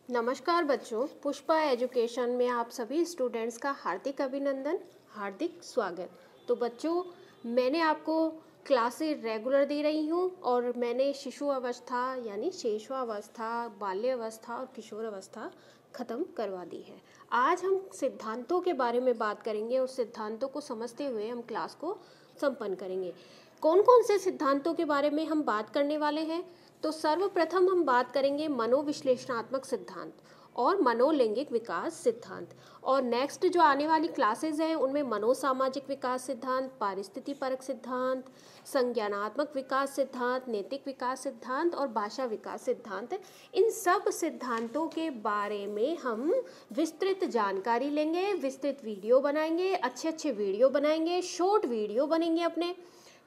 नमस्कार बच्चों, पुष्पा एजुकेशन में आप सभी स्टूडेंट्स का हार्दिक अभिनंदन, हार्दिक स्वागत। तो बच्चों, मैंने आपको क्लासेस रेगुलर दे रही हूँ और मैंने शिशु अवस्था यानी शैशवावस्था, बाल्यावस्था और किशोर अवस्था ख़त्म करवा दी है। आज हम सिद्धांतों के बारे में बात करेंगे और सिद्धांतों को समझते हुए हम क्लास को संपन्न करेंगे। कौन कौन से सिद्धांतों के बारे में हम बात करने वाले हैं? तो सर्वप्रथम हम बात करेंगे मनोविश्लेषणात्मक सिद्धांत और मनोलैंगिक विकास सिद्धांत। और नेक्स्ट जो आने वाली क्लासेस हैं उनमें मनोसामाजिक विकास सिद्धांत, पारिस्थितिक सिद्धांत, संज्ञानात्मक विकास सिद्धांत, नैतिक विकास सिद्धांत और भाषा विकास सिद्धांत। इन सब सिद्धांतों के बारे में हम विस्तृत जानकारी लेंगे, विस्तृत वीडियो बनाएंगे, अच्छे वीडियो बनाएंगे, शॉर्ट वीडियो बनेंगे अपने।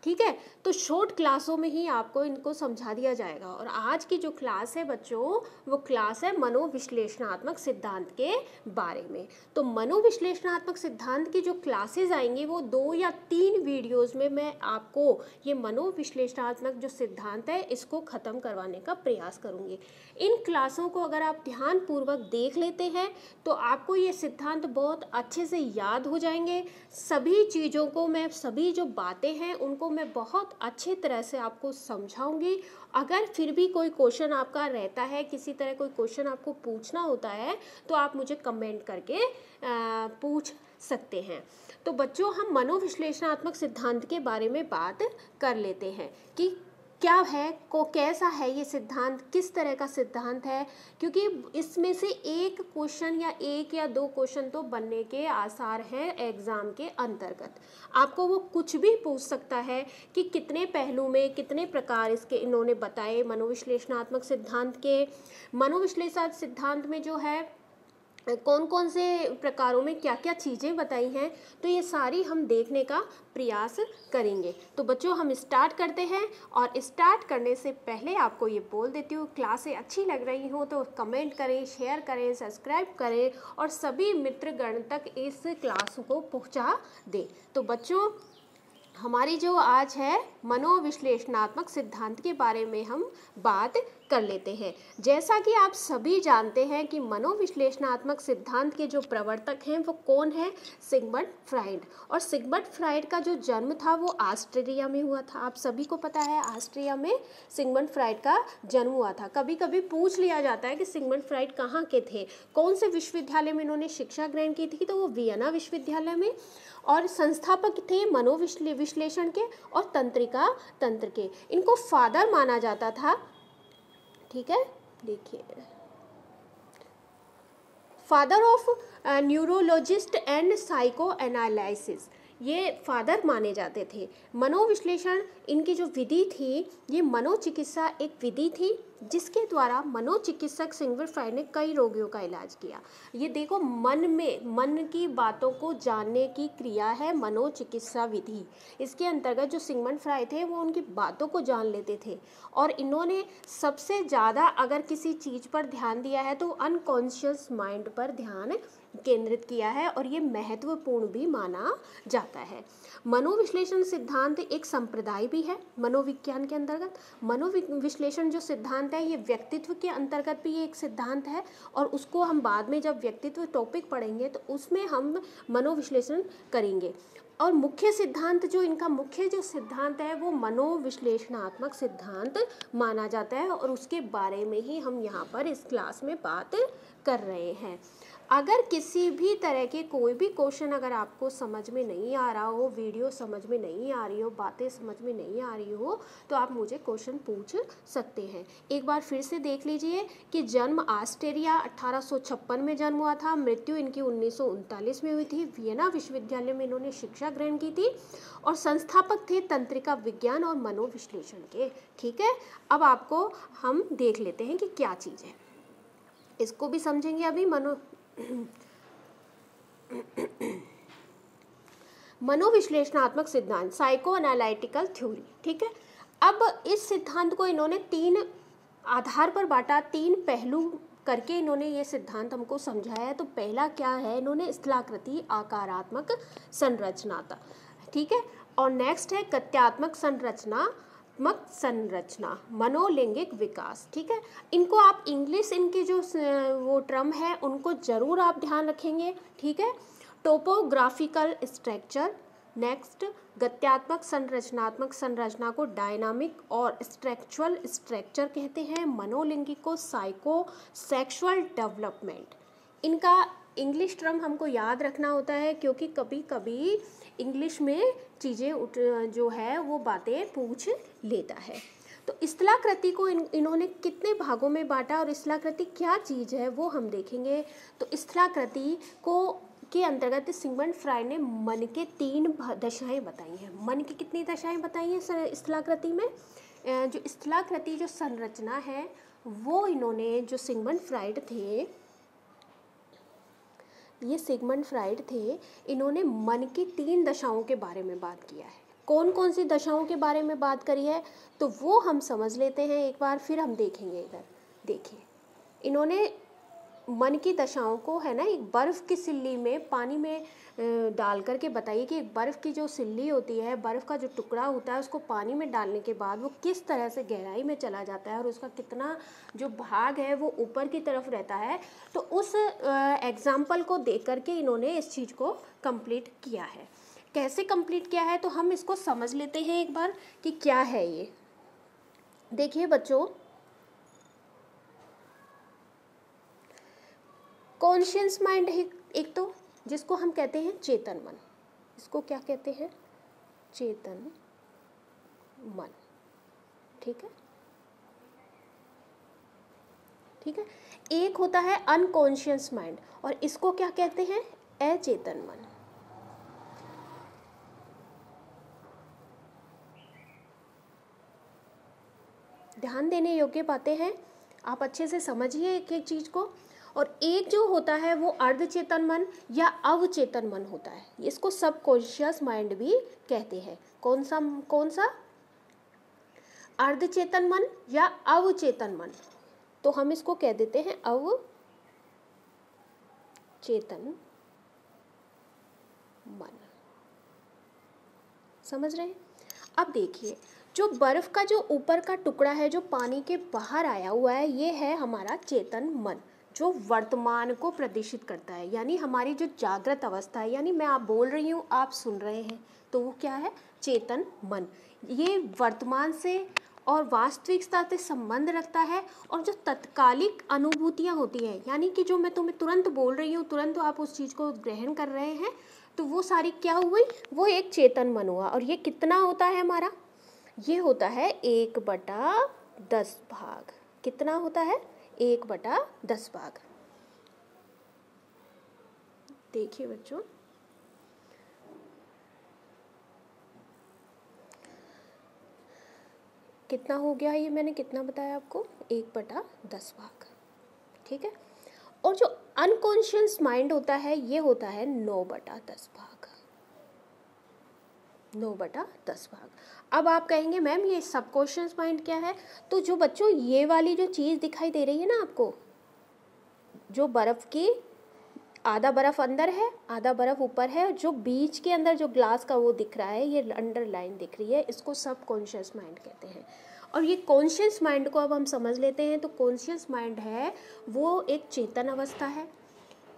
ठीक है, तो शॉर्ट क्लासों में ही आपको इनको समझा दिया जाएगा। और आज की जो क्लास है बच्चों, वो क्लास है मनोविश्लेषणात्मक सिद्धांत के बारे में। तो मनोविश्लेषणात्मक सिद्धांत की जो क्लासेस आएंगी वो 2 या 3 वीडियोस में मैं आपको ये मनोविश्लेषणात्मक जो सिद्धांत है इसको ख़त्म करवाने का प्रयास करूँगी। इन क्लासों को अगर आप ध्यानपूर्वक देख लेते हैं तो आपको ये सिद्धांत बहुत अच्छे से याद हो जाएंगे। सभी चीज़ों को मैं, सभी जो बातें हैं उनको मैं बहुत अच्छे तरह से आपको समझाऊंगी। अगर फिर भी कोई क्वेश्चन आपका रहता है, किसी तरह कोई क्वेश्चन आपको पूछना होता है तो आप मुझे कमेंट करके पूछ सकते हैं। तो बच्चों, हम मनोविश्लेषणात्मक सिद्धांत के बारे में बात कर लेते हैं कि क्या है, कैसा है ये सिद्धांत, किस तरह का सिद्धांत है, क्योंकि इसमें से एक क्वेश्चन या 1 या 2 क्वेश्चन तो बनने के आसार हैं एग्ज़ाम के अंतर्गत। आपको वो कुछ भी पूछ सकता है कि कितने पहलू में, कितने प्रकार इसके इन्होंने बताए मनोविश्लेषणात्मक सिद्धांत के। मनोविश्लेषणात्मक सिद्धांत में जो है कौन कौन से प्रकारों में क्या क्या चीज़ें बताई हैं, तो ये सारी हम देखने का प्रयास करेंगे। तो बच्चों, हम स्टार्ट करते हैं। और स्टार्ट करने से पहले आपको ये बोल देती हूँ, क्लासें अच्छी लग रही हो तो कमेंट करें, शेयर करें, सब्सक्राइब करें और सभी मित्रगण तक इस क्लास को पहुँचा दें। तो बच्चों, हमारी जो आज है मनोविश्लेषणात्मक सिद्धांत के बारे में हम बात कर लेते हैं। जैसा कि आप सभी जानते हैं कि मनोविश्लेषणात्मक सिद्धांत के जो प्रवर्तक हैं वो कौन है? Sigmund Freud. और सिगमंड फ्राइड का जो जन्म था वो ऑस्ट्रिया में हुआ था। आप सभी को पता है ऑस्ट्रिया में सिगमंड फ्राइड का जन्म हुआ था। कभी कभी पूछ लिया जाता है कि सिगमंड फ्राइड कहाँ के थे, कौन से विश्वविद्यालय में इन्होंने शिक्षा ग्रहण की थी, तो वो वियना विश्वविद्यालय में। और संस्थापक थे मनोविश्लेषण के और तंत्र के। इनको फादर माना जाता था। ठीक है, देखिए, father of neurologist and psycho analysis, ये फादर माने जाते थे। मनोविश्लेषण इनकी जो विधि थी, ये मनोचिकित्सा एक विधि थी जिसके द्वारा मनोचिकित्सक सिगमंड फ्राइड ने कई रोगियों का इलाज किया। ये देखो, मन की बातों को जानने की क्रिया है मनोचिकित्सा विधि। इसके अंतर्गत जो सिगमंड फ्राइड थे वो उनकी बातों को जान लेते थे। और इन्होंने सबसे ज़्यादा अगर किसी चीज़ पर ध्यान दिया है तो अनकॉन्शियस माइंड पर ध्यान केंद्रित किया है और ये महत्वपूर्ण भी माना जाता है। मनोविश्लेषण सिद्धांत एक संप्रदाय भी है मनोविज्ञान के अंतर्गत। मनोविश्लेषण जो सिद्धांत है ये व्यक्तित्व के अंतर्गत भी एक सिद्धांत है और उसको हम बाद में जब व्यक्तित्व टॉपिक पढ़ेंगे तो उसमें हम मनोविश्लेषण करेंगे। और मुख्य सिद्धांत जो इनका मुख्य जो सिद्धांत है वो मनोविश्लेषणात्मक सिद्धांत माना जाता है और उसके बारे में ही हम यहाँ पर इस क्लास में बात कर रहे हैं। अगर किसी भी तरह के कोई भी क्वेश्चन अगर आपको समझ में नहीं आ रहा हो, वीडियो समझ में नहीं आ रही हो, बातें समझ में नहीं आ रही हो, तो आप मुझे क्वेश्चन पूछ सकते हैं। एक बार फिर से देख लीजिए कि जन्म ऑस्ट्रिया 1856 में जन्म हुआ था, मृत्यु इनकी 1939 में हुई थी। वियना विश्वविद्यालय में इन्होंने शिक्षा ग्रहण की थी और संस्थापक थे तंत्रिका विज्ञान और मनोविश्लेषण के। ठीक है, अब आपको हम देख लेते हैं कि क्या चीज़ है, इसको भी समझेंगे अभी। मनोविश्लेषणात्मक सिद्धांत, साइको एनालिटिकल थ्योरी। ठीक है, अब इस सिद्धांत को इन्होंने 3 आधार पर बांटा, 3 पहलू करके इन्होंने ये सिद्धांत हमको समझाया है। तो पहला क्या है, इन्होंने स्थलाकृति आकारात्मक संरचना था। ठीक है, और नेक्स्ट है गत्यात्मक संरचना, गत्यात्मक संरचना, मनोलैंगिक विकास। ठीक है, इनको आप इंग्लिश, इनके जो वो टर्म है उनको जरूर आप ध्यान रखेंगे। ठीक है, टोपोग्राफिकल स्ट्रक्चर, नेक्स्ट गत्यात्मक संरचनात्मक संरचना को डायनामिक और स्ट्रक्चरल स्ट्रक्चर कहते हैं, मनोलैंगिक को साइको सेक्सुअल डेवलपमेंट। इनका इंग्लिश टर्म हमको याद रखना होता है क्योंकि कभी कभी इंग्लिश में चीज़ें जो है वो बातें पूछ लेता है। तो स्थलाकृति को इन्होंने कितने भागों में बांटा और स्थलाकृति क्या चीज़ है वो हम देखेंगे। तो स्थलाकृति को के अंतर्गत सिगमंड फ्राइड ने मन के 3 दशाएं बताई हैं। मन की कितनी दशाएं बताई हैं स्थलाकृति में? जो स्थलाकृति जो संरचना है वो इन्होंने, जो सिगमंड फ्राइड थे, ये सिगमंड फ्राइड थे, इन्होंने मन की 3 दशाओं के बारे में बात किया है। कौन कौन सी दशाओं के बारे में बात करी है तो वो हम समझ लेते हैं एक बार, फिर हम देखेंगे। इधर देखिए, इन्होंने मन की दशाओं को है ना, एक बर्फ़ की सिल्ली में पानी में डाल करके बताइए कि एक बर्फ़ की जो सिल्ली होती है, बर्फ़ का जो टुकड़ा होता है, उसको पानी में डालने के बाद वो किस तरह से गहराई में चला जाता है और उसका कितना जो भाग है वो ऊपर की तरफ रहता है। तो उस एग्जाम्पल को देख करके इन्होंने इस चीज़ को कंप्लीट किया है। कैसे कंप्लीट किया है तो हम इसको समझ लेते हैं एक बार कि क्या है ये। देखिए बच्चों, कॉन्शियस माइंड एक तो जिसको हम कहते हैं चेतन मन, इसको क्या कहते हैं? चेतन मन। ठीक है, ठीक है। एक होता है अनकॉन्शियस माइंड और इसको क्या कहते हैं? अचेतन मन। ध्यान देने योग्य बातें हैं, आप अच्छे से समझिए एक एक चीज़ को। और एक जो होता है वो अर्धचेतन मन या अवचेतन मन होता है, इसको सबकॉन्शियस माइंड भी कहते हैं। कौन सा? अर्धचेतन मन या अवचेतन मन। तो हम इसको कह देते हैं अवचेतन मन। समझ रहे हैं? अब देखिए, जो बर्फ का जो ऊपर का टुकड़ा है जो पानी के बाहर आया हुआ है, ये है हमारा चेतन मन, जो वर्तमान को प्रदर्शित करता है, यानी हमारी जो जागृत अवस्था है, यानी मैं आप बोल रही हूँ, आप सुन रहे हैं, तो वो क्या है? चेतन मन। ये वर्तमान से और वास्तविकता से संबंध रखता है और जो तत्कालिक अनुभूतियाँ होती हैं, यानी कि जो मैं तुम्हें तुरंत बोल रही हूँ, तुरंत आप उस चीज़ को ग्रहण कर रहे हैं, तो वो सारी क्या हुई? वो एक चेतन मन हुआ। और ये कितना होता है हमारा? ये होता है 1/10 भाग। कितना होता है? 1/10 भाग। देखिए बच्चों, कितना हो गया ये, मैंने कितना बताया आपको? 1/10 भाग। ठीक है। और जो अनकॉन्शियस माइंड होता है ये होता है 9/10 भाग। 9/10 भाग। अब आप कहेंगे मैम ये सबकॉन्शियस माइंड क्या है? तो जो बच्चों ये वाली जो चीज़ दिखाई दे रही है ना आपको, जो बर्फ़ की आधा बर्फ़ अंदर है, आधा बर्फ़ ऊपर है, जो बीच के अंदर जो ग्लास का वो दिख रहा है, ये अंडरलाइन दिख रही है, इसको सबकॉन्शियस माइंड कहते हैं। और ये कॉन्शियस माइंड को अब हम समझ लेते हैं। तो कॉन्शियस माइंड है वो एक चेतन अवस्था है,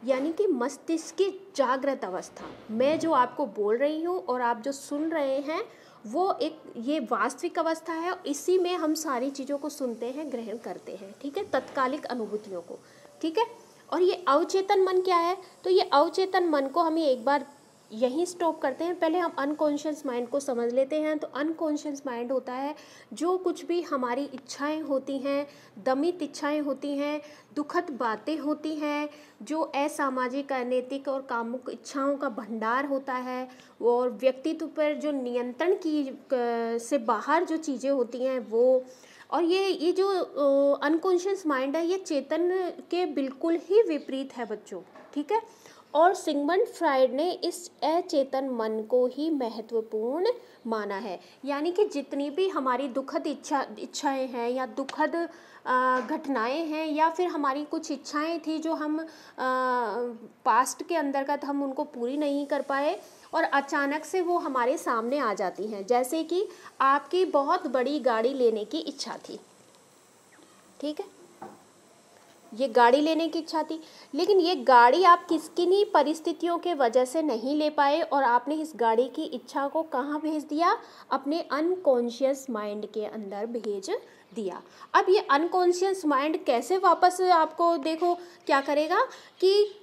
यानी कि मस्तिष्क की जागृत अवस्था। मैं जो आपको बोल रही हूँ और आप जो सुन रहे हैं वो एक ये वास्तविक अवस्था है, इसी में हम सारी चीज़ों को सुनते हैं, ग्रहण करते हैं। ठीक है, तत्कालिक अनुभूतियों को। ठीक है। और ये अवचेतन मन क्या है? तो ये अवचेतन मन को हम एक बार यहीं स्टॉप करते हैं, पहले हम अनकॉन्शियस माइंड को समझ लेते हैं। तो अनकॉन्शियस माइंड होता है जो कुछ भी हमारी इच्छाएं होती हैं, दमित इच्छाएं होती हैं, दुखद बातें होती हैं, जो असामाजिक, अनैतिक और कामुक इच्छाओं का भंडार होता है, और व्यक्तित्व पर जो नियंत्रण की से बाहर जो चीज़ें होती हैं वो। और ये जो अनकॉन्शियस माइंड है ये चेतन के बिल्कुल ही विपरीत है बच्चों। ठीक है। और सिगमंड फ्राइड ने इस अचेतन मन को ही महत्वपूर्ण माना है, यानी कि जितनी भी हमारी दुखद इच्छाएं हैं या दुखद घटनाएं हैं या फिर हमारी कुछ इच्छाएं थी जो हम पास्ट के अंतर्गत हम उनको पूरी नहीं कर पाए और अचानक से वो हमारे सामने आ जाती हैं। जैसे कि आपकी बहुत बड़ी गाड़ी लेने की इच्छा थी, ठीक है, ये गाड़ी लेने की इच्छा थी, लेकिन ये गाड़ी आप किन्हीं परिस्थितियों के वजह से नहीं ले पाए और आपने इस गाड़ी की इच्छा को कहाँ भेज दिया, अपने अनकॉन्शियस माइंड के अंदर भेज दिया। अब ये अनकॉन्शियस माइंड कैसे वापस आपको देखो क्या करेगा कि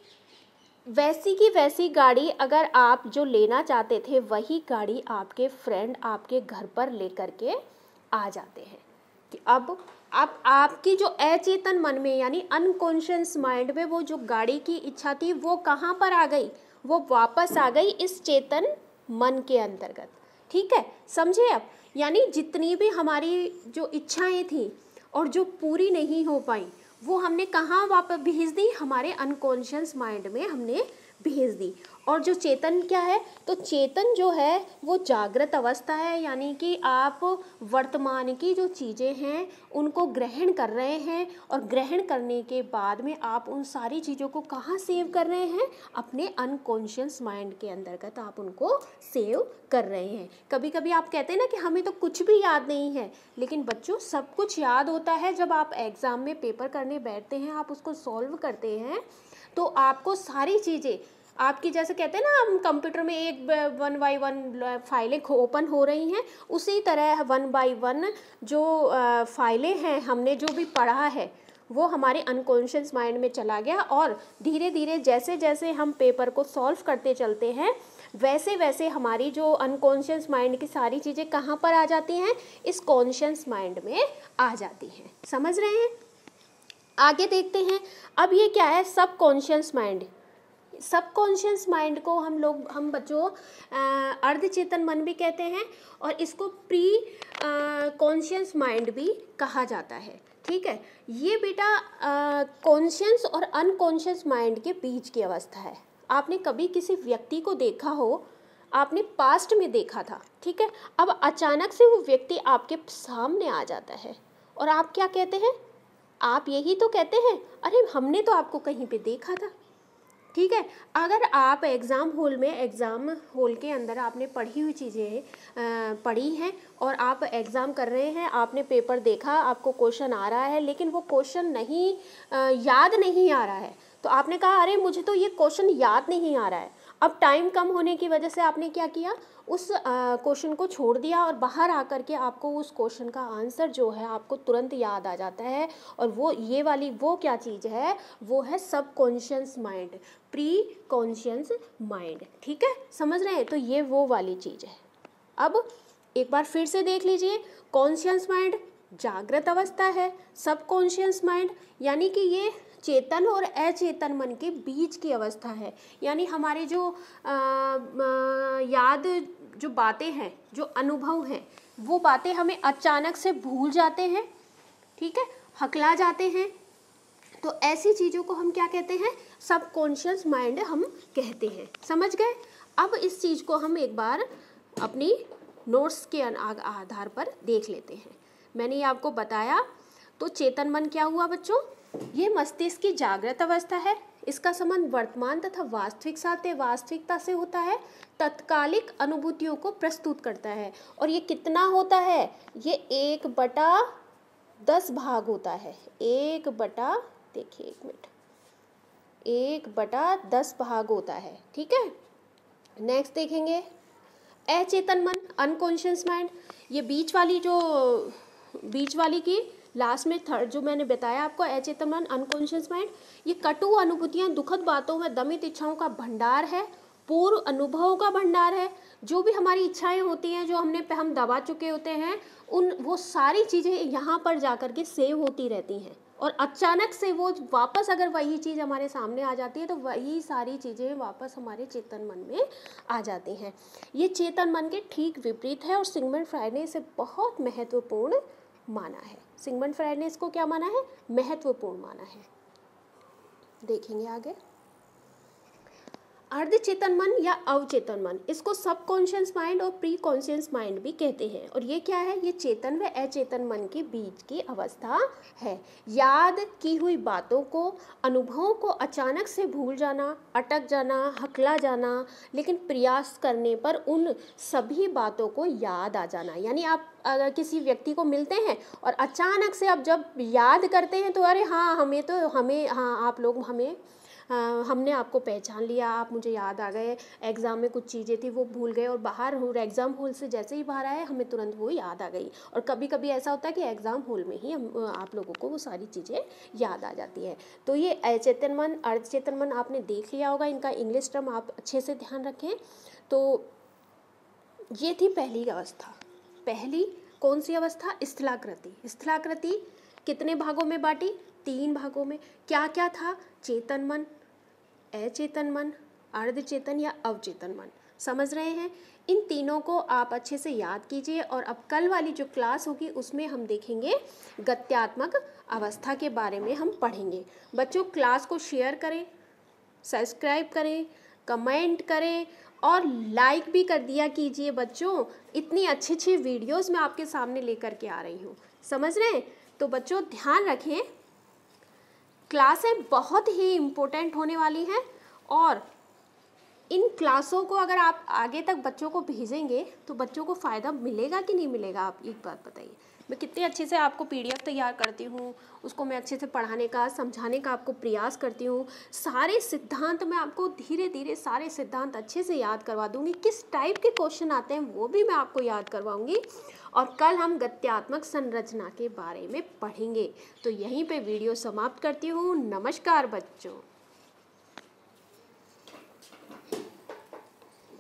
वैसी की वैसी गाड़ी अगर आप जो लेना चाहते थे वही गाड़ी आपके फ्रेंड आपके घर पर लेकर के आ जाते हैं कि अब आपकी जो अचेतन मन में यानी अनकॉन्शियस माइंड में वो जो गाड़ी की इच्छा थी वो कहाँ पर आ गई, वो वापस आ गई इस चेतन मन के अंतर्गत, ठीक है, समझे अब। यानी जितनी भी हमारी जो इच्छाएं थी और जो पूरी नहीं हो पाई वो हमने कहाँ वापस भेज दी, हमारे अनकॉन्शियस माइंड में हमने भेज दी। और जो चेतन क्या है, तो चेतन जो है वो जागृत अवस्था है, यानी कि आप वर्तमान की जो चीज़ें हैं उनको ग्रहण कर रहे हैं और ग्रहण करने के बाद में आप उन सारी चीज़ों को कहाँ सेव कर रहे हैं, अपने अनकॉन्शियस माइंड के अंतर्गत आप उनको सेव कर रहे हैं। कभी कभी आप कहते हैं ना कि हमें तो कुछ भी याद नहीं है, लेकिन बच्चों सब कुछ याद होता है। जब आप एग्ज़ाम में पेपर करने बैठते हैं, आप उसको सॉल्व करते हैं तो आपको सारी चीज़ें आपकी, जैसे कहते हैं ना हम कंप्यूटर में एक 1 बाय 1 फाइलें ओपन हो रही हैं, उसी तरह 1 बाय 1 जो फाइलें हैं हमने जो भी पढ़ा है वो हमारे अनकॉन्शियस माइंड में चला गया और धीरे धीरे जैसे जैसे हम पेपर को सॉल्व करते चलते हैं वैसे वैसे हमारी जो अनकॉन्शियस माइंड की सारी चीज़ें कहाँ पर आ जाती हैं, इस कॉन्शियस माइंड में आ जाती हैं। समझ रहे हैं? आगे देखते हैं। अब ये क्या है, सब कॉन्शियस माइंड। सब कॉन्शियस माइंड को हम बच्चों अर्धचेतन मन भी कहते हैं और इसको प्री कॉन्शियस माइंड भी कहा जाता है, ठीक है। ये बेटा कॉन्शियस और अनकॉन्शियस माइंड के बीच की अवस्था है। आपने कभी किसी व्यक्ति को देखा हो, आपने पास्ट में देखा था, ठीक है, अब अचानक से वो व्यक्ति आपके सामने आ जाता है और आप क्या कहते हैं, आप यही तो कहते हैं, अरे हमने तो आपको कहीं पे देखा था, ठीक है। अगर आप एग्ज़ाम हॉल के अंदर आपने पढ़ी हुई चीज़ें पढ़ी हैं और आप एग्ज़ाम कर रहे हैं, आपने पेपर देखा, आपको क्वेश्चन आ रहा है लेकिन वो क्वेश्चन नहीं याद नहीं आ रहा है, तो आपने कहा अरे मुझे तो ये क्वेश्चन याद नहीं आ रहा है। अब टाइम कम होने की वजह से आपने क्या किया, उस क्वेश्चन को छोड़ दिया और बाहर आकर के आपको उस क्वेश्चन का आंसर जो है आपको तुरंत याद आ जाता है। और वो क्या चीज़ है, वो है सब conscious mind, pre conscious mind, ठीक है, समझ रहे हैं। तो ये वो वाली चीज़ है। अब एक बार फिर से देख लीजिए, कॉन्शियस माइंड जागृत अवस्था है, सब कॉन्शियस माइंड यानी कि ये चेतन और अचेतन मन के बीच की अवस्था है। यानी हमारे जो याद जो बातें हैं, जो अनुभव हैं, वो बातें हमें अचानक से भूल जाते हैं, ठीक है, हकला जाते हैं। तो ऐसी चीज़ों को हम क्या कहते हैं, सब कॉन्शियस माइंड हम कहते हैं। समझ गए? अब इस चीज़ को हम एक बार अपनी नोट्स के आधार पर देख लेते हैं। मैंने ये आपको बताया, तो चेतन मन क्या हुआ बच्चों, ये मस्तिष्क की जागृत अवस्था है। इसका संबंध वर्तमान तथा वास्तविकता से होता है, तत्कालिक अनुभूतियों को प्रस्तुत करता है। और ये कितना होता है, ये 1/10 भाग होता है। 1/10 भाग होता है, ठीक है। नेक्स्ट देखेंगे अचेतन मन, अनकॉन्शियस माइंड। ये बीच वाली की लास्ट में थर्ड जो मैंने बताया आपको, अचेतन मन, अनकॉन्शियस माइंड, ये कटु अनुभूतियाँ, दुखद बातों में दमित इच्छाओं का भंडार है, पूर्व अनुभवों का भंडार है। जो भी हमारी इच्छाएं होती हैं, जो हम दबा चुके होते हैं, वो सारी चीज़ें यहाँ पर जाकर के सेव होती रहती हैं और अचानक से वो वापस अगर वही चीज़ हमारे सामने आ जाती है तो वही सारी चीज़ें वापस हमारे चेतन मन में आ जाती हैं। ये चेतन मन के ठीक विपरीत है और सिगमंड फ्रायड ने इसे बहुत महत्वपूर्ण माना है। सिगमंड फ्रायड ने इसको क्या माना है, महत्वपूर्ण माना है। देखेंगे आगे। अर्धचेतन मन या अवचेतन मन, इसको सब कॉन्शियस माइंड और प्री कॉन्शियस माइंड भी कहते हैं। और ये क्या है, ये चेतन व अचेतन मन के बीच की अवस्था है। याद की हुई बातों को, अनुभवों को अचानक से भूल जाना, अटक जाना, हकला जाना, लेकिन प्रयास करने पर उन सभी बातों को याद आ जाना। यानी आप अगर किसी व्यक्ति को मिलते हैं और अचानक से आप जब याद करते हैं तो अरे हाँ हमें हाँ आप लोग हमें हमने आपको पहचान लिया, आप मुझे याद आ गए, एग्ज़ाम में कुछ चीज़ें थी वो भूल गए और बाहर एग्ज़ाम हॉल से जैसे ही बाहर आए हमें तुरंत वो याद आ गई। और कभी कभी ऐसा होता है कि एग्ज़ाम हॉल में ही हम आप लोगों को वो सारी चीज़ें याद आ जाती है। तो ये अचेतन मन, अर्धचेतन मन आपने देख लिया होगा, इनका इंग्लिश टर्म आप अच्छे से ध्यान रखें। तो ये थी पहली अवस्था। पहली कौन सी अवस्था? स्थलाकृति। स्थलाकृति कितने भागों में बांटी? 3 भागों में। क्या क्या था? चेतन मन, अचेतन मन, अर्धचेतन या अवचेतन मन। समझ रहे हैं? इन तीनों को आप अच्छे से याद कीजिए। और अब कल वाली जो क्लास होगी उसमें हम देखेंगे गत्यात्मक अवस्था के बारे में हम पढ़ेंगे। बच्चों क्लास को शेयर करें, सब्सक्राइब करें, कमेंट करें और लाइक भी कर दिया कीजिए। बच्चों इतनी अच्छी अच्छी वीडियोस मैं आपके सामने लेकर के आ रही हूँ, समझ रहे हैं? तो बच्चों ध्यान रखें, क्लासें बहुत ही इम्पोर्टेंट होने वाली हैं और इन क्लासों को अगर आप आगे तक बच्चों को भेजेंगे तो बच्चों को फ़ायदा मिलेगा कि नहीं मिलेगा? आप एक बात बताइए। मैं कितने अच्छे से आपको PDF तैयार करती हूँ, उसको मैं अच्छे से पढ़ाने का, समझाने का आपको प्रयास करती हूँ। सारे सिद्धांत मैं आपको धीरे धीरे सारे सिद्धांत अच्छे से याद करवा दूँगी। किस टाइप के क्वेश्चन आते हैं वो भी मैं आपको याद करवाऊँगी। और कल हम गत्यात्मक संरचना के बारे में पढ़ेंगे। तो यहीं पे वीडियो समाप्त करती हूँ। नमस्कार बच्चों।